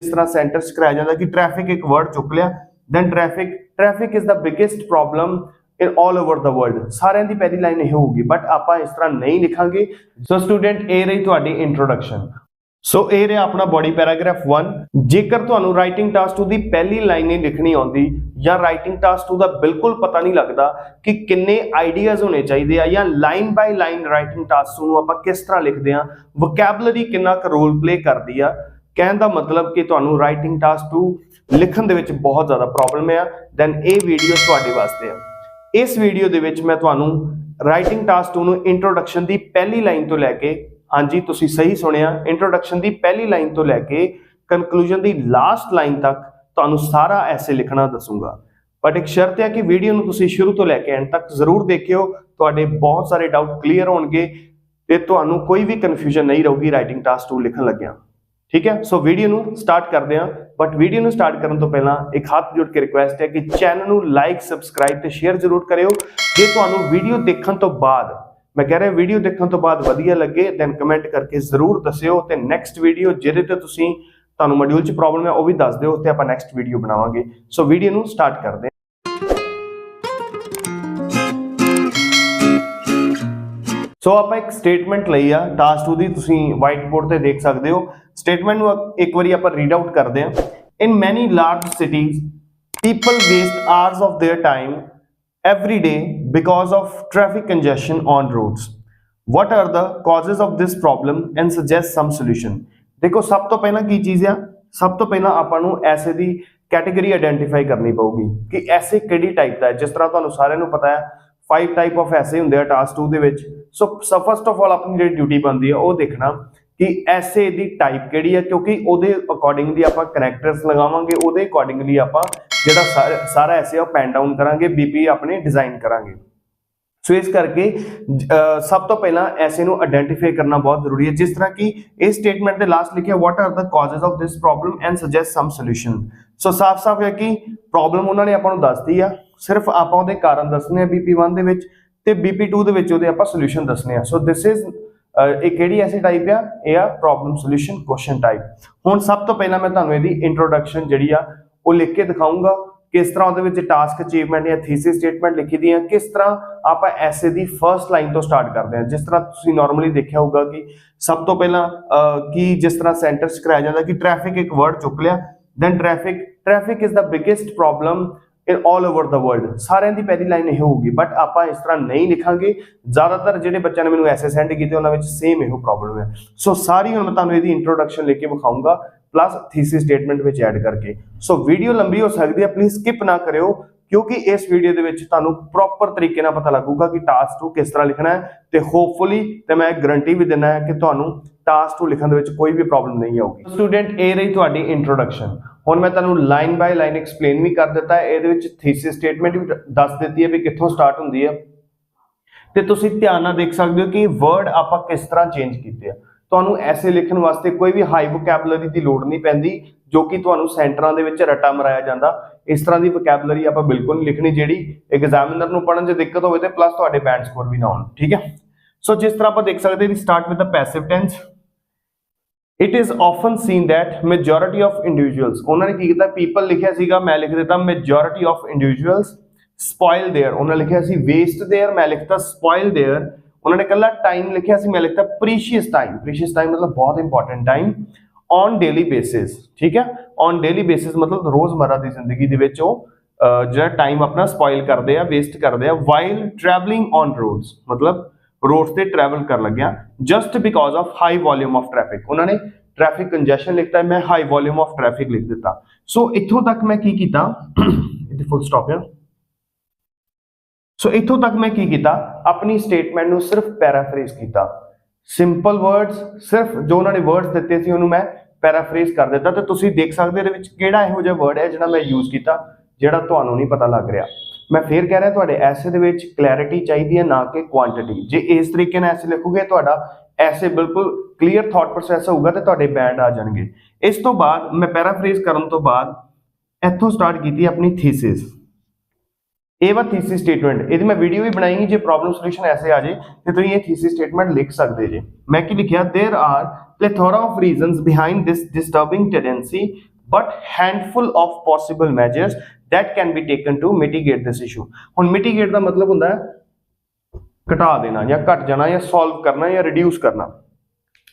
इस तरह सेंटर च कराया जाता कि ट्रैफिक एक वर्ड चुक लिया then traffic is the biggest problem in all over the world. सारिਆਂ ਦੀ पहली लाइन ਇਹ होगी बट ਆਪਾਂ इस तरह नहीं लिखांगे। सो स्टूडेंट ਇਹ ਰਹੀ ਤੁਹਾਡੀ इंट्रोडक्शन। सो ਇਹ ਰਿਹਾ ਆਪਣਾ बॉडी पैराग्राफ 1। जेकर ਤੁਹਾਨੂੰ राइटिंग टास्क 2 ਦੀ ਪਹਿਲੀ ਲਾਈਨ ਨਹੀਂ ਲਿਖਣੀ ਆਉਂਦੀ ਜਾਂ ਰਾਈਟਿੰਗ टास्क 2 ਦਾ ਬਿਲਕੁਲ ਪਤਾ ਨਹੀਂ ਲੱਗਦਾ ਕਿ ਕਿੰਨੇ ਆਈਡੀਆਜ਼ ਹੋਣੇ ਚਾਹੀਦੇ ਆ ਜਾਂ line by line writing task 2 ਨੂੰ ਆਪਾਂ ਕਿਸ ਤਰ੍ਹਾਂ ਲਿਖਦੇ ਆ, ਵੋਕੈਬਲਰੀ ਕਿੰਨਾ ਕੁ ਰੋਲ ਪਲੇ ਕਰਦੀ ਆ, ਕਹਿਣ ਦਾ ਮਤਲਬ ਕਿ ਤੁਹਾਨੂੰ ਰਾਈਟਿੰਗ टास्क 2 ਲਿਖਣ ਦੇ ਵਿੱਚ ਬਹੁਤ ਜ਼ਿਆਦਾ ਪ੍ਰੋਬਲਮ ਆ, ਦੈਨ ਇਹ ਵੀਡੀਓ ਤੁਹਾਡੇ ਵਾਸਤੇ ਆ। ਇਸ ਵੀਡੀਓ ਦੇ ਵਿੱਚ ਮੈਂ ਤੁਹਾਨੂੰ ਰਾਈਟਿੰਗ टास्क 2 ਨੂੰ ਇੰਟਰੋਡਕਸ਼ਨ ਦੀ ਪਹਿਲੀ ਲਾਈਨ ਤੋਂ ਲੈ ਕੇ, हाँ जी तुसी सही सुनिया, इंट्रोडक्शन की पहली लाइन तो लैके कंक्लूजन की लास्ट लाइन तक तुहानू सारा ऐसे लिखना दसूंगा। बट एक शर्त है कि वीडियो नू तुसी शुरू तो लैके एंड तक जरूर देखियो, तुहाडे बहुत सारे डाउट क्लीयर होणगे ते तुहानू कोई भी कन्फ्यूजन नहीं रहूगी राइटिंग टास्क 2 लिखण लग्गिया। ठीक है, सो वीडियो नू स्टार्ट करते हैं। बट वीडियो नू स्टार्ट करने तो पहला एक हाथ जोड़ के रिक्वेस्ट है कि चैनल नू लाइक सबसक्राइब ते शेयर जरूर करियो। जे तुहानू वीडियो देखण तो बाद मैं कह रहा वीडियो देखने तो बाद वधिया लगे दैन कमेंट करके जरूर दस्सिओ ते नेक्स्ट वीडियो जिहदे ते तुसीं तुहानू मॉड्यूल च प्रॉब्लम है वो भी दस दिओ ते आपां नेक्स्ट वीडियो बनावांगे। सो वीडियो नू स्टार्ट करदे सो आप एक स्टेटमेंट लई आ टास्क 2 दी, तुसीं वाइट बोर्ड ते देख सकदे हो। स्टेटमेंट नू एक बारी आपां रीड आउट करदे हां। In many large cities people waste hours of their time every day because of traffic congestion on roads. What are the causes of this problem and suggest some solution? देखो सब तो पहला की चीज़ है, सब तो पहला आपां नू ऐसे दी कैटेगरी आइडेंटिफाई करनी पऊगी कि ऐसे किहड़ी टाइप दा है। जिस तरह तुहानू सारिਆਂ ਨੂੰ पता है 5 टाइप ऑफ ऐसे हुंदे आ टास्क 2 दे विच। सो फर्स्ट ऑफ ऑल अपनी जिहड़ी ड्यूटी बनदी है वो देखना कि ऐसे दी टाइप किहड़ी है, क्योंकि ਉਹਦੇ अकॉर्डिंगली ਆਪਾਂ कनैक्टर्स लगावांगे, ਉਹਦੇ अकॉर्डिंगली ਆਪਾਂ ਜਿਹੜਾ ਸਾਰਾ ऐसे ਉਹ ਪੈਨ डाउन करांगे, बीपी अपने डिजाइन करांगे। सो इस करके सब तो पहला ऐसे ਨੂੰ आइडेंटिफाई करना बहुत जरूरी है। जिस तरह कि इस स्टेटमेंट ਦੇ लास्ट लिखਿਆ what are the causes of this problem and suggest some solution. So साफ-साफ है कि प्रॉब्लम ਉਹਨਾਂ ਨੇ ਆਪਾਂ ਨੂੰ ਦੱਸਦੀ ਆ, ਸਿਰਫ ਆਪਾਂ ਉਹਦੇ ਕਾਰਨ ਦੱਸਣੇ ਆ BP1 ਦੇ ਵਿੱਚ ਤੇ BP2 ਦੇ ਵਿੱਚ ਉਹਦੇ ਆਪਾਂ ਸੋਲੂਸ਼ਨ ਦੱਸਣੇ ਆ। ਸੋ ਦਿਸ ਇਜ਼ एक किहड़ी ऐसी टाइप आ, ये आ प्रॉब्लम सॉल्यूशन क्वेश्चन टाइप। हुण सब तो पहला मैं तुहानू इहदी इंट्रोडक्शन जिहड़ी आ वो लिख के दिखाऊंगा, किस तरह ਉਹਦੇ ਵਿੱਚ टास्क अचीवमेंट या थीसिस स्टेटमेंट लिखी दी है, किस तरह आप ऐसे दी फर्स्ट लाइन तो स्टार्ट करते हैं। जिस तरह तुसीं नॉर्मली देखा होगा कि सब तो पहला कि जिस तरह सेंटर च कराया जाता कि ट्रैफिक एक वर्ड चुक लिया then traffic is the biggest problem in all over the world. सारिਆਂ ਦੀ पहली लाइन ਇਹ होगी बट ਆਪਾਂ इस तरह नहीं लिखांगे। ज़्यादातर ਜਿਹੜੇ ਬੱਚਿਆਂ ਨੇ ਮੈਨੂੰ ऐसे सेंड ਕੀਤੇ ਉਹਨਾਂ ਵਿੱਚ सेम ਇਹੋ प्रॉब्लम है। सो सारी ਹੁਣ ਮੈਂ ਤੁਹਾਨੂੰ ਇਹਦੀ इंट्रोडक्शन लेके ਵਿਖਾਊਂਗਾ प्लस थीसिस स्टेटमेंट ਵਿੱਚ ऐड करके। सो वीडियो लंबी हो सकती है, प्लीज स्किप ना करियो क्योंकि इस वीडियो ਦੇ ਵਿੱਚ ਤੁਹਾਨੂੰ प्रॉपर तरीके ਨਾਲ पता लगूगा कि टास्क 2 किस तरह लिखना है ਤੇ होपफुली ਤੇ ਮੈਂ गारंटी भी देना है कि ਤੁਹਾਨੂੰ टास्क 2 लिखਣ ਦੇ ਵਿੱਚ ਕੋਈ भी प्रॉब्लम नहीं आऊगी। स्टूडेंट ਇਹ ਰਹੀ ਤੁਹਾਡੀ इंट्रोडक्शन। ਹੁਣ मैं ਤੁਹਾਨੂੰ ਲਾਈਨ ਬਾਈ ਲਾਈਨ ਐਕਸਪਲੇਨ ਵੀ ਕਰ ਦਿੱਤਾ ਹੈ, ਇਹਦੇ ਵਿੱਚ ਥੀਸਿਸ ਸਟੇਟਮੈਂਟ ਵੀ ਦੱਸ ਦਿੱਤੀ ਹੈ ਵੀ ਕਿੱਥੋਂ ਸਟਾਰਟ ਹੁੰਦੀ ਹੈ ਤੇ ਤੁਸੀਂ ਧਿਆਨ ਨਾਲ ਦੇਖ ਸਕਦੇ ਹੋ ਕਿ ਵਰਡ ਆਪਾਂ ਕਿਸ ਤਰ੍ਹਾਂ ਚੇਂਜ ਕੀਤੇ ਆ। ਤੁਹਾਨੂੰ ਐਸੇ ਲਿਖਣ ਵਾਸਤੇ ਕੋਈ ਵੀ ਹਾਈ ਵੋਕੈਬਲਰੀ ਦੀ ਲੋੜ ਨਹੀਂ ਪੈਂਦੀ ਜੋ ਕਿ ਤੁਹਾਨੂੰ ਸੈਂਟਰਾਂ ਦੇ ਵਿੱਚ ਰੱਟਾ ਮਰਾਇਆ ਜਾਂਦਾ। ਇਸ ਤਰ੍ਹਾਂ ਦੀ ਵੋਕੈਬਲਰੀ ਆਪਾਂ ਬਿਲਕੁਲ ਨਹੀਂ ਲਿਖਣੀ ਜਿਹੜੀ ਐਗਜ਼ਾਮੀਨਰ ਨੂੰ ਪੜਨ 'ਚ ਦਿੱਕਤ ਹੋਵੇ ਤੇ ਪਲੱਸ ਤੁਹਾਡੇ ਬੈਂਡ ਸਕੋਰ ਵੀ ਨਾ ਹੋਣ। ਠੀਕ ਹੈ, ਸੋ ਜਿਸ ਤਰ੍ਹਾਂ ਆਪਾਂ ਦੇਖ ਸਕਦੇ ਹਾਂ start with the passive tense. It is often seen that majority of individuals, उन्होंने की किया people लिखा सीगा, मैं लिख देता majority of individuals spoil their, उन्होंने लिखा सी waste their, मैं लिखता spoil their, उन्होंने कला time लिखा सी, मैं लिखता precious time मतलब बहुत important time on daily basis। ठीक है, on daily basis मतलब रोजमर्रा की जिंदगी दे विच जो टाइम अपना spoil करते हैं, waste करते हैं while traveling on roads मतलब रोड से ट्रैवल कर लग्या just because of high volume of traffic. उन्होंने ट्रैफिक कंजेशन लिखता है, मैं हाई वॉल्यूम ऑफ ट्रैफिक लिख देता। सो इत्थों तक मैं की कीता फुल स्टॉप है। सो इत्थों तक मैं की कीता अपनी स्टेटमेंट नू सिर्फ पैराफ्रेज कीता, सिंपल वर्ड्स सिर्फ जो उन्होंने वर्ड्स दिते सी उन्होंने मैं पैराफ्रेज कर दिता। तो तुसीं देख सकदे इहदे विच किहड़ा इहो जिहा वर्ड है जिहड़ा मैं यूज कीता जिहड़ा तुहानूं नहीं पता लग रहा। मैं फिर कह रहा तुहाडे ऐसे दे विच क्लैरिटी चाहिए है ना कि क्वांटिटी। जे इस तरीके नाल ऐसे लिखोगे तुहाडा ऐसे बिल्कुल क्लीयर थॉट प्रोसैस होगा तो तुहाडे बैंड आ जाएंगे। इस तो बाद मैं पैराफ्रेज करन तो बाद इत्थों स्टार्ट की अपनी थीसिस। ਇਹ ਵਾ ਥੀਸਿਸ ਸਟੇਟਮੈਂਟ। ਇਹਦੀ ਮੈਂ ਵੀਡੀਓ ਵੀ ਬਣਾਈ ਜੇ ਪ੍ਰੋਬਲਮ ਸੋਲੂਸ਼ਨ ਐਸੇ ਆ ਜੇ ਤੇ ਤੁਸੀਂ ਇਹ ਥੀਸਿਸ ਸਟੇਟਮੈਂਟ ਲਿਖ ਸਕਦੇ ਜੇ। ਮੈਂ ਕੀ ਲਿਖਿਆ, there are plethora of reasons behind this disturbing tendency but handful of possible measures that can be taken to mitigate this issue। ਹੁਣ mitigate ਦਾ ਮਤਲਬ ਹੁੰਦਾ ਹੈ ਘਟਾ ਦੇਣਾ ਜਾਂ ਘਟ ਜਾਣਾ ਜਾਂ ਸੋਲਵ ਕਰਨਾ ਜਾਂ ਰਿਡਿਊਸ ਕਰਨਾ।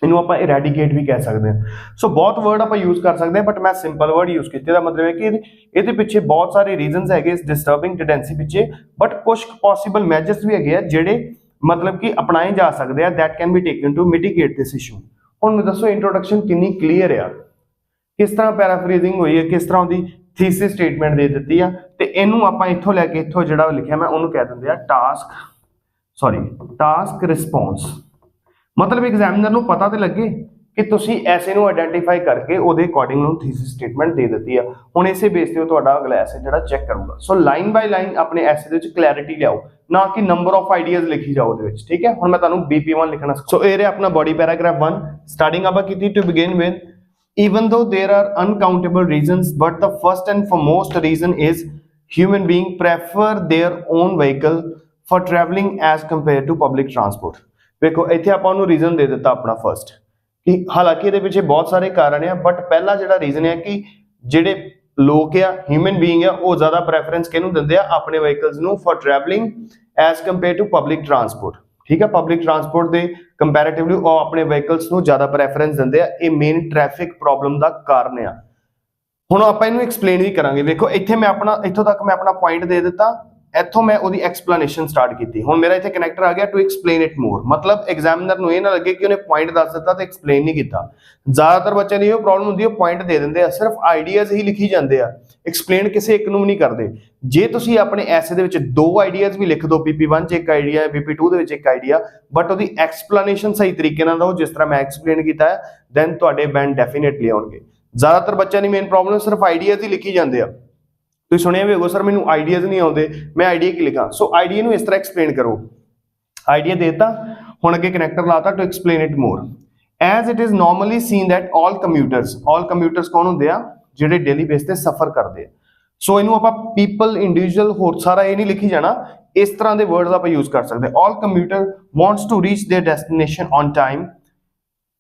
ਇਹਨੂੰ ਆਪਾਂ ਇਰੈਡੀਕੇਟ ਵੀ ਕਹਿ ਸਕਦੇ ਹਾਂ। ਸੋ ਬਹੁਤ ਵਰਡ ਆਪਾਂ ਯੂਜ਼ ਕਰ ਸਕਦੇ ਹਾਂ ਬਟ ਮੈਂ ਸਿੰਪਲ ਵਰਡ ਯੂਜ਼ ਕੀਤੇ ਦਾ ਮਤਲਬ ਹੈ ਕਿ ਇਹਦੇ ਪਿੱਛੇ ਬਹੁਤ ਸਾਰੇ ਰੀਜ਼ਨਸ ਹੈਗੇ ਇਸ ਡਿਸਟਰਬਿੰਗ ਟੈਂਡੈਂਸੀ ਪਿੱਛੇ, ਬਟ ਕੁਝ ਪੋਸੀਬਲ ਮੈਜਰਸ ਵੀ ਹੈਗੇ ਆ ਜਿਹੜੇ ਮਤਲਬ ਕਿ ਅਪਣਾਏ ਜਾ ਸਕਦੇ ਆ that can be taken to mitigate this issue। ਹੁਣ ਦੱਸੋ ਇੰਟਰੋਡਕਸ਼ਨ ਕਿੰਨੀ ਕਲੀਅਰ ਆ, ਕਿਸ ਤਰ੍ਹਾਂ ਪੈਰਾਫਰੇਜ਼ਿੰਗ ਹੋਈ ਹੈ, ਕਿਸ ਤਰ੍ਹਾਂ ਉਹਦੀ ਥੀਸਿਸ ਸਟੇਟਮੈਂਟ ਦੇ ਦਿੱਤੀ ਆ, ਤੇ ਇਹਨੂੰ ਆਪਾਂ ਇੱਥੋਂ ਲੈ ਕੇ ਇੱਥੋਂ ਜਿਹੜਾ ਲਿਖਿਆ ਮੈਂ ਉਹਨੂੰ ਕਹਿ ਦਿੰਦੇ ਆ ਟਾਸਕ ਰਿਸਪੌਂਸ। ਮਤਲਬ ਐਗਜ਼ਾਮੀਨਰ ਨੂੰ ਪਤਾ ਤੇ ਲੱਗੇ ਕਿ ਤੁਸੀਂ ਐਸੇ ਨੂੰ ਆਇਡੈਂਟੀਫਾਈ ਕਰਕੇ ਉਹਦੇ ਅਕੋਰਡਿੰਗ ਨੂੰ ਥੀਸਿਸ ਸਟੇਟਮੈਂਟ ਦੇ ਦਿੱਤੀ ਆ। ਹੁਣ ਇਸੇ ਬੇਸ ਤੇ ਉਹ ਤੁਹਾਡਾ ਅਗਲਾ ਐਸੇ ਜਿਹੜਾ ਚੈੱਕ ਕਰੂਗਾ। ਸੋ ਲਾਈਨ ਬਾਈ ਲਾਈਨ ਆਪਣੇ ਐਸੇ ਦੇ ਵਿੱਚ ਕਲੈਰਿਟੀ ਲਿਆਓ, ਨਾ ਕਿ ਨੰਬਰ ਆਫ ਆਈਡੀਆਜ਼ ਲਿਖੀ ਜਾਓ ਉਹਦੇ ਵਿੱਚ, ਠੀਕ ਹੈ। ਹੁਣ ਮੈਂ ਤੁਹਾਨੂੰ BP1 ਲਿਖਣਾ। ਸੋ ਇਹ ਰਿਹਾ ਆਪਣਾ ਬੋਡੀ ਪੈਰਾਗ੍ਰਾਫ 1। ਸਟਾਰਟਿੰਗ ਆਪਾਂ ਕੀਤੀ to begin with even though there are uncountable reasons but the first and foremost reason is human being prefer their own vehicle for traveling as compared to public transport। ਵੇਖੋ ਇੱਥੇ ਆਪਾਂ ਉਹਨੂੰ reason ਦੇ ਦਿੱਤਾ ਆਪਣਾ first, ਕਿ ਹਾਲਾਂਕਿ ਇਹਦੇ ਪਿੱਛੇ ਬਹੁਤ ਸਾਰੇ ਕਾਰਨ ਆ ਬਟ ਪਹਿਲਾ ਜਿਹੜਾ ਰੀਜ਼ਨ ਹੈ ਕਿ ਜਿਹੜੇ ਲੋਕ ਆ ਹਿਊਮਨ ਬੀਇੰਗ ਆ ਉਹ ਜ਼ਿਆਦਾ ਪ੍ਰੈਫਰੈਂਸ ਕਿਹਨੂੰ ਦਿੰਦੇ ਆ, ਆਪਣੇ ਵਹੀਕਲਸ ਨੂੰ for travelling as compared to public transport. ਠੀਕ ਹੈ, ਪਬਲਿਕ ਟਰਾਂਸਪੋਰਟ ਦੇ ਕੰਪੈਰੀਟਿਵਲੀ ਉਹ ਆਪਣੇ ਵਹੀਕਲਸ ਨੂੰ ਜ਼ਿਆਦਾ ਪ੍ਰੈਫਰੈਂਸ ਦਿੰਦੇ ਆ। ਇਹ ਮੇਨ ਟ੍ਰੈਫਿਕ ਪ੍ਰੋਬਲਮ ਦਾ ਕਾਰਨ ਆ। ਹੁਣ ਆਪਾਂ ਇਹਨੂੰ ਐਕਸਪਲੇਨ ਵੀ ਕਰਾਂਗੇ। ਵੇਖੋ ਇੱਥੇ ਮੈਂ ਇੱਥੋਂ ਤੱਕ ਮੈਂ ਆਪਣਾ ਪੁਆਇੰਟ ਦੇ ਦਿੱਤਾ, ਇੱਥੋਂ ਮੈਂ ਉਹਦੀ ਐਕਸਪਲੇਨੇਸ਼ਨ ਸਟਾਰਟ ਕੀਤੀ। ਹੁਣ ਮੇਰਾ ਇੱਥੇ ਕਨੈਕਟਰ ਆ ਗਿਆ ਟੂ ਐਕਸਪਲੇਨ ਇਟ ਮੋਰ। ਮਤਲਬ ਐਗਜ਼ਾਮੀਨਰ ਨੂੰ ਇਹ ਨਾ ਲੱਗੇ ਕਿ ਉਹਨੇ ਪੁਆਇੰਟ ਦੱਸ ਦਿੱਤਾ ਤੇ ਐਕਸਪਲੇਨ ਨਹੀਂ ਕੀਤਾ। ਜ਼ਿਆਦਾਤਰ ਬੱਚਿਆਂ ਦੀ ਇਹ ਪ੍ਰੋਬਲਮ ਹੁੰਦੀ ਹੈ, ਪੁਆਇੰਟ ਦੇ ਦਿੰਦੇ ਆ, ਸਿਰਫ ਆਈਡੀਆਜ਼ ਹੀ ਲਿਖੀ ਜਾਂਦੇ ਆ, ਐਕਸਪਲੇਨ ਕਿਸੇ ਇੱਕ ਨੂੰ ਵੀ ਨਹੀਂ ਕਰਦੇ। ਜੇ ਤੁਸੀਂ ਆਪਣੇ ਐਸੇ ਦੇ ਵਿੱਚ 2 ਆਈਡੀਆਜ਼ ਵੀ ਲਿਖ ਦਿਓ, BP1 ਚ ਇੱਕ ਆਈਡੀਆ ਹੈ, BP2 ਦੇ ਵਿੱਚ ਇੱਕ ਆਈਡੀਆ, ਬਟ ਉਹਦੀ ਐਕਸਪਲੇਨੇਸ਼ਨ ਸਹੀ ਤਰੀਕੇ ਨਾਲ ਦਿਓ ਜਿਸ ਤਰ੍ਹਾਂ ਮੈਂ ਐਕਸਪਲੇਨ ਕੀਤਾ ਹੈ, ਦੈਨ ਤੁਹਾਡੇ ਬੈਂਡ ਡੈਫੀਨੇਟਲੀ ਆਉਣਗੇ। ਜ਼ਿਆਦਾਤਰ ਬੱਚਿਆਂ ਦੀ ਮੇਨ ਪ੍ਰੋਬਲਮ ਸਿਰਫ ਆਈਡੀਆਜ਼ ਹੀ ਲਿਖੀ ਜਾਂਦੇ ਆ। ਤੁਸੀਂ ਸੁਣਿਆ ਵੀ ਹੋਊਗਾ, ਸਰ ਮੈਨੂੰ ਆਈਡੀਆਜ਼ ਨਹੀਂ ਆਉਂਦੇ, ਮੈਂ ਆਈਡੀਆ ਕੀ ਲਿਖਾਂ। ਸੋ ਆਈਡੀਆ ਨੂੰ ਇਸ ਤਰ੍ਹਾਂ ਐਕਸਪਲੇਨ ਕਰੋ। ਆਈਡੀਆ ਦੇਤਾ, ਹੁਣ ਅੱਗੇ ਕਨੈਕਟਰ ਲਾਤਾ to explain it more. As it is normally seen that all commuters ਕੌਣ ਹੁੰਦੇ ਆ, ਜਿਹੜੇ ਡੇਲੀ ਬੇਸ ਤੇ ਸਫਰ ਕਰਦੇ ਆ। ਸੋ ਇਹਨੂੰ ਆਪਾਂ ਪੀਪਲ, ਇੰਡੀਵਿਜੂਅਲ, ਹੋਰ ਸਾਰਾ ਇਹ ਨਹੀਂ ਲਿਖੀ ਜਾਣਾ, ਇਸ ਤਰ੍ਹਾਂ ਦੇ ਵਰਡਸ ਆਪਾਂ ਯੂਜ਼ ਕਰ ਸਕਦੇ। All commuter wants to reach their destination on time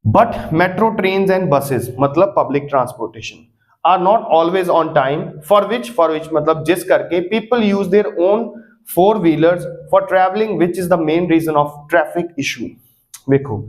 but metro trains and buses, ਮਤਲਬ public transportation, are not always on time for which मतलब जिस करके people use their own 4-wheelers for traveling, which is the main reason of traffic issue। ਵੇਖੋ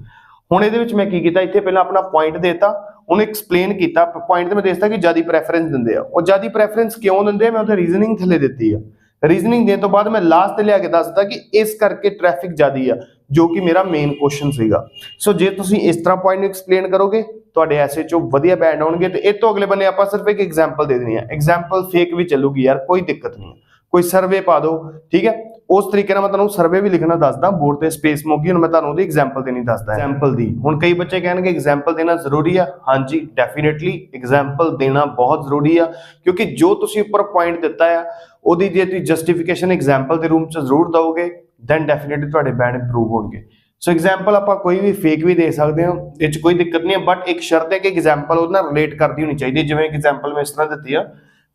ਹੁਣ ਇਹਦੇ ਵਿੱਚ ਮੈਂ ਕੀ ਕੀਤਾ, ਇੱਥੇ ਪਹਿਲਾਂ ਆਪਣਾ ਪੁਆਇੰਟ ਦੇਤਾ, ਉਹਨੂੰ ਐਕਸਪਲੇਨ ਕੀਤਾ। ਪੁਆਇੰਟ ਤੇ ਮੈਂ ਦੱਸਦਾ ਕਿ ਜਿਆਦਾ ਪ੍ਰੈਫਰੈਂਸ ਦਿੰਦੇ ਆ। ਉਹ ਜਿਆਦਾ ਪ੍ਰੈਫਰੈਂਸ ਕਿਉਂ ਦਿੰਦੇ ਆ, ਮੈਂ ਉਹਦੇ ਰੀਜ਼ਨਿੰਗ ਥੱਲੇ ਦਿੱਤੀ ਆ। ਰੀਜ਼ਨਿੰਗ ਦੇਣ ਤੋਂ ਬਾਅਦ ਮੈਂ ਲਾਸਟ ਤੇ ਲਿਆ ਕੇ ਦੱਸ ਦਿੱਤਾ ਕਿ ਇਸ ਕਰਕੇ ਟ੍ਰੈਫਿਕ ਜ਼ਿਆਦੀ ਆ, ਜੋ ਕਿ ਮੇਰਾ ਮੇਨ ਕੁਐਸਚਨ ਸੀਗਾ। ਸੋ ਜੇ ਤੁਸੀਂ ਇਸ ਤਰ੍ਹਾਂ ਪੁਆਇੰਟ ਨੂੰ ਐਕਸਪਲੇਨ ਕਰੋਗੇ ਤੁਹਾਡੇ ਐਸੇ ਚੋਂ ਵਧੀਆ ਬੈਂਡ ਆਉਣਗੇ। ਤੇ ਇਹ ਤੋਂ ਅਗਲੇ ਬੰਨੇ ਆਪਾਂ ਸਿਰਫ ਇੱਕ ਐਗਜ਼ਾਮਪਲ ਦੇ ਦੇਣੀ ਹੈ। ਐਗਜ਼ਾਮਪਲ ਫੇਕ ਵੀ ਚੱਲੂਗੀ ਯਾਰ, ਕੋਈ ਦਿੱਕਤ ਨਹੀਂ ਹੈ। ਕੋਈ ਸਰਵੇ ਪਾ ਦਿਓ, ਠੀਕ ਹੈ। ਉਸ ਤਰੀਕੇ ਨਾਲ ਮੈਂ ਤੁਹਾਨੂੰ ਸਰਵੇ ਵੀ ਲਿਖਣਾ ਦੱਸਦਾ, ਬੋਰਡ ਤੇ ਸਪੇਸ ਮੁੱਕੀ। ਹੁਣ ਮੈਂ ਤੁਹਾਨੂੰ ਉਹਦੀ ਐਗਜ਼ਾਮਪਲ ਦੇਣੀ ਦੱਸਦਾ, ਐਗਜ਼ਾਮਪਲ ਦੀ। ਹੁਣ ਕਈ ਬੱਚੇ ਕਹਿਣਗੇ ਐਗਜ਼ਾਮਪਲ ਦੇਣਾ ਜ਼ਰੂਰੀ ਆ। ਹਾਂਜੀ, ਡੈਫੀਨੇਟਲੀ ਐਗਜ਼ਾਮਪਲ ਦੇਣਾ ਬਹੁਤ ਜ਼ਰੂਰੀ ਆ, ਕਿਉਂਕਿ ਜੋ ਤੁਸੀਂ ਉੱਪਰ ਪੁਆਇੰਟ ਦਿੱਤਾ ਆ ਉਹਦੀ ਜੇ ਤੁਸੀਂ ਜਸਟੀਫਿਕੇਸ਼ਨ ਐਗਜ਼ਾਮਪਲ ਦੇ ਰੂਪ ਚ ਜ਼ਰੂਰ ਦਓਗੇ, ਦੈਨ ਡੈਫੀਨੇਟਲੀ ਤੁਹਾਡੇ ਬੈਂਡ ਇੰਪਰੂਵ ਹੋਣਗੇ। ਸੋ ਐਗਜ਼ਾਮਪਲ ਆਪਾਂ ਕੋਈ ਵੀ ਫੇਕ ਵੀ ਦੇ ਸਕਦੇ ਹਾਂ, ਇਹ 'ਚ ਕੋਈ ਦਿੱਕਤ ਨਹੀਂ ਹੈ, ਬਟ ਇੱਕ ਸ਼ਰਤ ਹੈ ਕਿ ਐਗਜ਼ਾਮਪਲ ਉਹਦੇ ਨਾਲ ਰਿਲੇਟ ਕਰਦੀ ਹੋਣੀ ਚਾਹੀਦੀ। ਜਿਵੇਂ ਐਗਜ਼ਾਮਪਲ ਮੈਂ ਇਸ ਤਰ੍ਹਾਂ ਦਿੱਤੀ ਆ,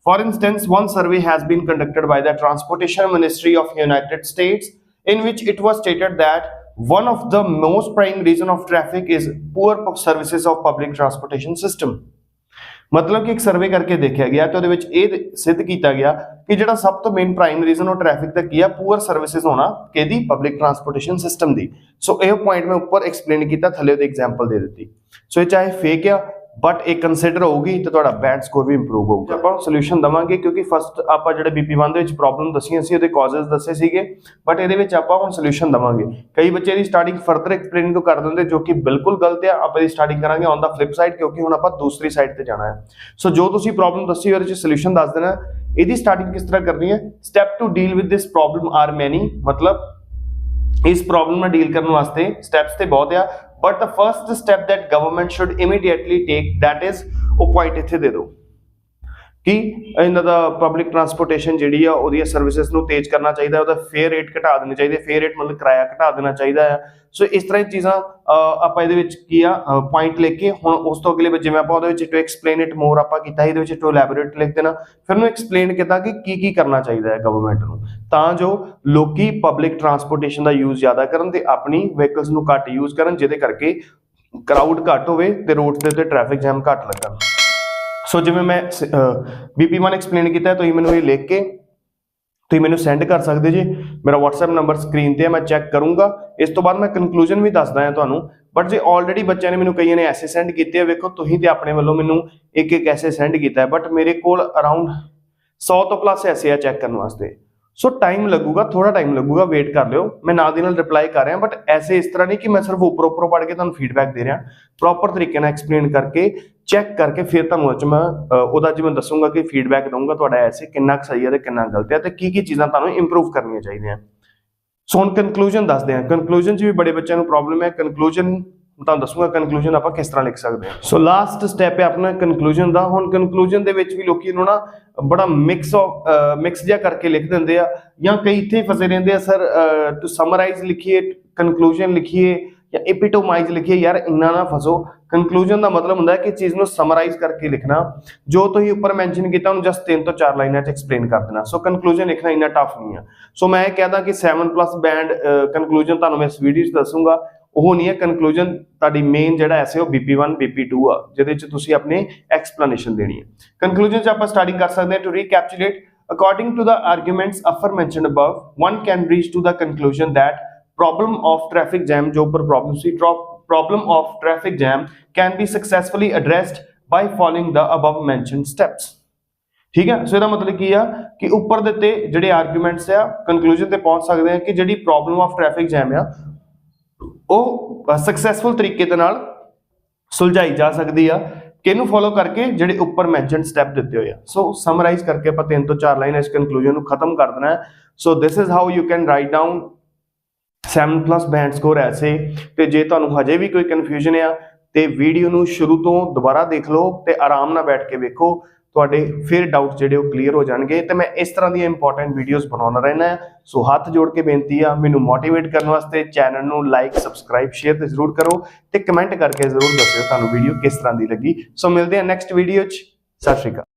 for instance one survey has been conducted by the Transportation Ministry of United States in which it was stated that one of the most prime reason of traffic is poor services of public transportation system। ਮਤਲਬ ਕਿ ਇੱਕ survey ਕਰਕੇ ਦੇਖਿਆ ਗਿਆ ਤੇ ਉਹਦੇ ਵਿੱਚ ਇਹ ਸਿੱਧ ਕੀਤਾ ਗਿਆ ਕਿ ਜਿਹੜਾ ਸਭ ਤੋਂ ਮੇਨ ਪ੍ਰਾਈਮ ਰੀਜ਼ਨ ਉਹ ਟ੍ਰੈਫਿਕ ਦਾ ਕੀ ਆ, ਪੂਅਰ ਸਰਵਿਸਿਜ਼ ਹੋਣਾ ਕਿਹਦੀ, ਪਬਲਿਕ ਟਰਾਂਸਪੋਰਟੇਸ਼ਨ ਸਿਸਟਮ ਦੀ। ਸੋ ਇਹ ਪੁਆਇੰਟ ਮੈਂ ਉੱਪਰ ਐਕਸਪਲੇਨ ਕੀਤਾ, ਥੱਲੇ ਉਹਦੀ ਐਗਜ਼ਾਮਪਲ ਦੇ ਦਿੱਤੀ। ਸੋ ਇਹ ਚਾਹੇ ਫੇਕ ਆ ਬਟ ਇਹ ਕੰਸੀਡਰ ਹੋਊਗੀ ਤੇ ਤੁਹਾਡਾ ਬੈਂਡ ਸਕੋਰ ਵੀ ਇੰਪਰੂਵ ਹੋਊਗਾ। ਆਪਾਂ ਸੋਲੂਸ਼ਨ ਦਵਾਂਗੇ ਕਿਉਂਕਿ ਫਸਟ ਆਪਾਂ ਜਿਹੜੇ BP1 ਦੇ ਵਿੱਚ ਪ੍ਰੋਬਲਮ ਦੱਸੀਆਂ ਸੀ ਉਹਦੇ ਕਾਜ਼ਸ ਦੱਸੇ ਸੀਗੇ, ਬਟ ਇਹਦੇ ਵਿੱਚ ਆਪਾਂ ਹੁਣ ਸੋਲੂਸ਼ਨ ਦਵਾਂਗੇ। ਕਈ ਬੱਚੇ ਦੀ ਸਟਾਰਟਿੰਗ ਫਰਦਰ ਐਕਸਪਲੇਨਿੰਗ ਤੋਂ ਕਰ ਦਿੰਦੇ, ਜੋ ਕਿ ਬਿਲਕੁਲ ਗਲਤ ਆ। ਆਪਾਂ ਦੀ ਸਟਾਰਟਿੰਗ ਕਰਾਂਗੇ ਔਨ ਦਾ ਫਲਿਪ ਸਾਈਡ, ਕਿਉਂਕਿ ਹੁਣ ਆਪਾਂ ਦੂਸਰੀ ਸਾਈਡ ਤੇ ਜਾਣਾ ਹੈ। ਸੋ ਜੋ ਤੁਸੀਂ ਪ੍ਰੋਬਲਮ ਦੱਸੀ ਉਹਦੇ ਵਿੱਚ ਸੋਲੂਸ਼ਨ ਦੱਸ ਦੇਣਾ। ਇਹਦੀ ਸਟਾਰਟਿੰਗ ਕਿਸ ਤਰ੍ਹਾਂ ਕਰਨੀ ਹੈ, step to deal with this problem are many, ਮਤਲਬ ਇਸ ਪ੍ਰੋਬਲਮ ਨਾਲ ਡੀਲ ਕਰਨ ਵਾਸਤੇ ਸਟੈਪਸ ਤੇ ਬਹੁਤ ਆ, but the first step that government should immediately take, that is ਉਹ ਪੁਆਇੰਟ ਇੱਥੇ ਦੇ ਦਿਓ, ਕਿ ਇਹਨਾਂ ਦਾ ਪਬਲਿਕ ਟਰਾਂਸਪੋਰਟੇਸ਼ਨ ਜਿਹੜੀ ਆ ਉਹਦੀਆਂ ਸਰਵਿਸਿਜ਼ ਨੂੰ ਤੇਜ਼ ਕਰਨਾ ਚਾਹੀਦਾ, ਉਹਦਾ ਫੇਅਰ ਰੇਟ ਘਟਾ ਦੇਣੇ ਚਾਹੀਦੇ, ਫੇਅਰ ਰੇਟ ਮਤਲਬ ਕਿਰਾਇਆ ਘਟਾ ਦੇਣਾ ਚਾਹੀਦਾ ਆ। ਸੋ ਇਸ ਤਰ੍ਹਾਂ ਦੀ ਚੀਜ਼ਾਂ ਆਪਾਂ ਇਹਦੇ ਵਿੱਚ ਕੀ ਆ ਪੁਆਇੰਟ ਲਿਖ ਕੇ ਹੁਣ ਉਸ ਤੋਂ ਅਗਲੇ ਜਿਵੇਂ ਆਪਾਂ ਉਹਦੇ ਵਿੱਚ ਟੂ ਐਕਸਪਲੇਨ ਇਟ ਮੋਰ ਆਪਾਂ ਕੀਤਾ, ਇਹਦੇ ਵਿੱਚ ਟੂ ਐਲੈਬੋਰੇਟ ਲਿਖ ਦੇਣਾ, ਫਿਰ ਉਹਨੂੰ ਐਕਸਪਲੇਨ ਕੀਤਾ ਕਿ ਕੀ ਕਰਨਾ ਚਾਹੀਦਾ ਹੈ ਗਵਰਨਮੈਂਟ ਨੂੰ, ਤਾਂ ਜੋ ਲੋਕੀ ਪਬਲਿਕ ਟਰਾਂਸਪੋਰਟੇਸ਼ਨ ਦਾ ਯੂਜ਼ ਜ਼ਿਆਦਾ ਕਰਨ ਤੇ ਆਪਣੀ ਵਹੀਕਲਸ ਨੂੰ ਘੱਟ ਯੂਜ਼ ਕਰਨ, ਜਿਹਦੇ ਕਰਕੇ ਕਰਾਊਡ ਘੱਟ ਹੋਵੇ ਤੇ ਰੋਡ ਦੇ ਉੱਤੇ ਟ੍ਰੈਫਿਕ ਜੈਮ ਘੱਟ ਲੱਗਣ। ਸੋ ਜਿਵੇਂ ਮੈਂ BP1 ਐਕਸਪਲੇਨ ਕੀਤਾ, ਤੁਸੀਂ ਮੈਨੂੰ ਇਹ ਲਿਖ ਕੇ ਤੁਸੀਂ ਮੈਨੂੰ ਸੈਂਡ ਕਰ ਸਕਦੇ ਜੀ। ਮੇਰਾ WhatsApp ਨੰਬਰ ਸਕਰੀਨ ਤੇ ਹੈ, ਮੈਂ ਚੈੱਕ ਕਰੂੰਗਾ। ਇਸ ਤੋਂ ਬਾਅਦ ਮੈਂ ਕਨਕਲੂਜਨ ਵੀ ਦੱਸਦਾ ਹਾਂ ਤੁਹਾਨੂੰ। ਬਟ ਜੇ ਆਲਰੇਡੀ ਬੱਚਿਆਂ ਨੇ ਮੈਨੂੰ ਕਈਆਂ ਨੇ ਐਸੇ ਸੈਂਡ ਕੀਤੇ ਆ, ਵੇਖੋ ਤੁਸੀਂ ਤੇ ਆਪਣੇ ਵੱਲੋਂ ਮੈਨੂੰ ਇੱਕ ਐਸੇ ਸੈਂਡ ਕੀਤਾ ਹੈ, ਬਟ ਮੇਰੇ ਕੋਲ ਅਰਾਊਂਡ 100 ਤੋਂ ਪਲੱਸ ਐਸੇ ਆ ਚੈੱਕ ਕਰਨ ਵਾਸਤੇ। ਸੋ ਟਾਈਮ ਲੱਗੂਗਾ, ਥੋੜਾ ਟਾਈਮ ਲੱਗੂਗਾ, ਵੇਟ ਕਰ ਲਿਓ। ਮੈਂ ਨਾਲ ਦੀ ਨਾਲ ਰਿਪਲਾਈ ਕਰ ਰਿਹਾ, ਬਟ ਐਸੇ ਇਸ ਤਰ੍ਹਾਂ ਨਹੀਂ ਕਿ ਮੈਂ ਸਿਰਫ ਉੱਪਰੋਂ ਪੜ੍ਹ ਕੇ ਤੁਹਾਨੂੰ ਫੀਡਬੈਕ ਦੇ ਰਿਹਾ, ਪ੍ਰੋਪਰ ਤਰੀਕੇ ਨਾਲ ਐਕਸਪਲੇਨ ਕਰਕੇ ਚੈੱਕ ਕਰਕੇ ਫਿਰ ਤੁਹਾਨੂੰ ਅੱਜ ਮੈਂ ਉਹਦਾ ਜਿਵੇਂ ਦੱਸੂਗਾ ਕਿ ਫੀਡਬੈਕ ਦਊਂਗਾ ਤੁਹਾਡਾ ਐਸੇ ਕਿੰਨਾ ਸਹੀ ਹੈ ਤੇ ਕਿੰਨਾ ਗਲਤ ਹੈ ਤੇ ਕੀ ਚੀਜ਼ਾਂ ਤੁਹਾਨੂੰ ਇੰਪਰੂਵ ਕਰਨੀਆਂ ਚਾਹੀਦੀਆਂ। ਸੋ ਹੁਣ ਕਨਕਲੂਜਨ ਦੱਸਦੇ ਹਾਂ। ਕਨਕਲੂਜਨ 'ਚ ਵੀ ਬੜੇ ਬੱਚਿਆਂ ਨੂੰ ਪ੍ਰੋਬਲਮ ਹੈ। ਕਨਕਲੂਜਨ ਤੁਹਾਨੂੰ ਦੱਸੂਗਾ ਕਨਕਲੂਜਨ ਆਪਾਂ ਕਿਸ ਤਰ੍ਹਾਂ ਲਿਖ ਸਕਦੇ ਹਾਂ। ਸੋ ਲਾਸਟ ਸਟੈਪ ਹੈ ਆਪਣਾ ਕਨਕਲੂਜਨ ਦਾ। ਹੁਣ ਕਨਕਲੂਜਨ ਦੇ ਵਿੱਚ ਵੀ ਲੋਕੀ ਨੂੰ ਨਾ ਬੜਾ ਮਿਕਸ ਜਿਹਾ ਕਰਕੇ ਲਿਖ ਦਿੰਦੇ ਆ, ਜਾਂ ਕਈ ਇੱਥੇ ਫਸੇ ਰਹਿੰਦੇ ਆ, ਸਰ ਟੂ ਸਮਰਾਈਜ਼ ਲਿਖੀਏ, ਕਨਕਲੂਜਨ ਲਿਖੀਏ ਜਾਂ ਐਪੀਟੋਮਾਈਜ਼ ਲਿਖੀਏ। ਯਾਰ ਇੰਨਾ ਨਾ ਫਸੋ। ਕਨਕਲੂਜਨ ਦਾ ਮਤਲਬ ਹੁੰਦਾ ਹੈ ਕਿ ਚੀਜ਼ ਨੂੰ ਸਮਰਾਈਜ਼ ਕਰਕੇ ਲਿਖਣਾ, ਜੋ ਤੁਸੀਂ ਉੱਪਰ ਮੈਂਸ਼ਨ ਕੀਤਾ ਉਹਨੂੰ ਜਸਟ 3 ਤੋਂ 4 ਲਾਈਨਾਂ 'ਚ ਐਕਸਪਲੇਨ ਕਰ ਦੇਣਾ। ਸੋ ਕਨਕਲੂਜਨ ਲਿਖਣਾ ਇੰਨਾ ਟਫ ਨਹੀਂ ਆ। ਸੋ ਮੈਂ ਇਹ ਕਹਦਾ ਕਿ 7+ ਬੈਂਡ ਕਨਕਲੂਜਨ ਤੁਹਾਨੂੰ ਮੈਂ ਇਸ ਵੀਡੀਓ 'ਚ ਦੱਸੂਗਾ, ਉਹ ਨਹੀਂ ਹੈ। ਕਨਕਲੂਜਨ ਤੁਹਾਡੀ ਮੇਨ ਜਿਹੜਾ ਐਸੇ ਉਹ BP1 BP2 ਆ, ਜਿਹਦੇ 'ਚ ਤੁਸੀਂ ਆਪਣੀ ਐਕਸਪਲੇਨੇਸ਼ਨ ਦੇਣੀ ਹੈ। ਕਨਕਲੂਜਨ 'ਚ ਆਪਾਂ ਸਟਾਰਟਿੰਗ ਕਰ ਸਕਦੇ ਹਾਂ। To recapitulate, according to the arguments aforementioned above, one can reach to the conclusion that problem of traffic jam, जो ऊपर problem C, problem of traffic jam can be successfully addressed by following the above mentioned steps। ठीक है। सो ਇਹਦਾ ਮਤਲਬ ਕੀ ਆ ਕਿ ਉੱਪਰ ਦਿੱਤੇ ਜਿਹੜੇ ਆਰਗੂਮੈਂਟਸ ਆ ਕਨਕਲੂਜਨ ਤੇ ਪਹੁੰਚ ਸਕਦੇ ਆ ਕਿ ਜਿਹੜੀ ਪ੍ਰੋਬਲਮ ਆਫ ਟ੍ਰੈਫਿਕ ਜੈਮ ਆ ਉਹ ਸਕਸੈਸਫੁਲ ਤਰੀਕੇ ਦੇ ਨਾਲ ਸੁਲਝਾਈ ਜਾ ਸਕਦੀ ਆ, ਕਿਹਨੂੰ ਫੋਲੋ ਕਰਕੇ, ਜਿਹੜੇ ਉੱਪਰ ਮੈਂਸ਼ਨਡ ਸਟੈਪ ਦਿੱਤੇ ਹੋਏ ਆ। ਸੋ ਸਮਰਾਈਜ਼ ਕਰਕੇ ਆਪਾਂ 3 ਤੋਂ 4 ਲਾਈਨਾਂ ਇਸ ਕਨਕਲੂਜਨ ਨੂੰ ਖਤਮ ਕਰ ਦੇਣਾ ਹੈ। So this is how you can write down 7+ band score essay. ਤੇ ਜੇ ਤੁਹਾਨੂੰ ਹਜੇ ਵੀ ਕੋਈ ਕਨਫਿਊਜ਼ਨ ਆ ਤੇ ਵੀਡੀਓ ਨੂੰ ਸ਼ੁਰੂ ਤੋਂ ਦੁਬਾਰਾ ਦੇਖ ਲਓ ਤੇ ਆਰਾਮ ਨਾਲ ਬੈਠ ਕੇ ਵੇਖੋ, ਤੁਹਾਡੇ ਫਿਰ ਡਾਊਟ ਜਿਹੜੇ ਉਹ ਕਲੀਅਰ ਹੋ ਜਾਣਗੇ। ਤੇ ਮੈਂ ਇਸ ਤਰ੍ਹਾਂ ਦੀਆਂ ਇੰਪੋਰਟੈਂਟ ਵੀਡੀਓਜ਼ ਬਣਾਉਣਾ ਰਹਿਣਾ ਹੈ। ਸੋ ਹੱਥ ਜੋੜ ਕੇ ਬੇਨਤੀ ਆ, ਮੈਨੂੰ ਮੋਟੀਵੇਟ ਕਰਨ ਵਾਸਤੇ ਚੈਨਲ ਨੂੰ ਲਾਈਕ, ਸਬਸਕ੍ਰਾਈਬ, ਸ਼ੇਅਰ ਤੇ ਜ਼ਰੂਰ ਕਰੋ ਤੇ ਕਮੈਂਟ ਕਰਕੇ ਜ਼ਰੂਰ ਦੱਸਿਓ ਤੁਹਾਨੂੰ ਵੀਡੀਓ ਕਿਸ ਤਰ੍ਹਾਂ ਦੀ ਲੱਗੀ। ਸੋ ਮਿਲਦੇ ਹਾਂ ਨੈਕਸਟ ਵੀਡੀਓ 'ਚ। ਸਤਿ ਸ਼੍ਰੀ ਅਕਾਲ।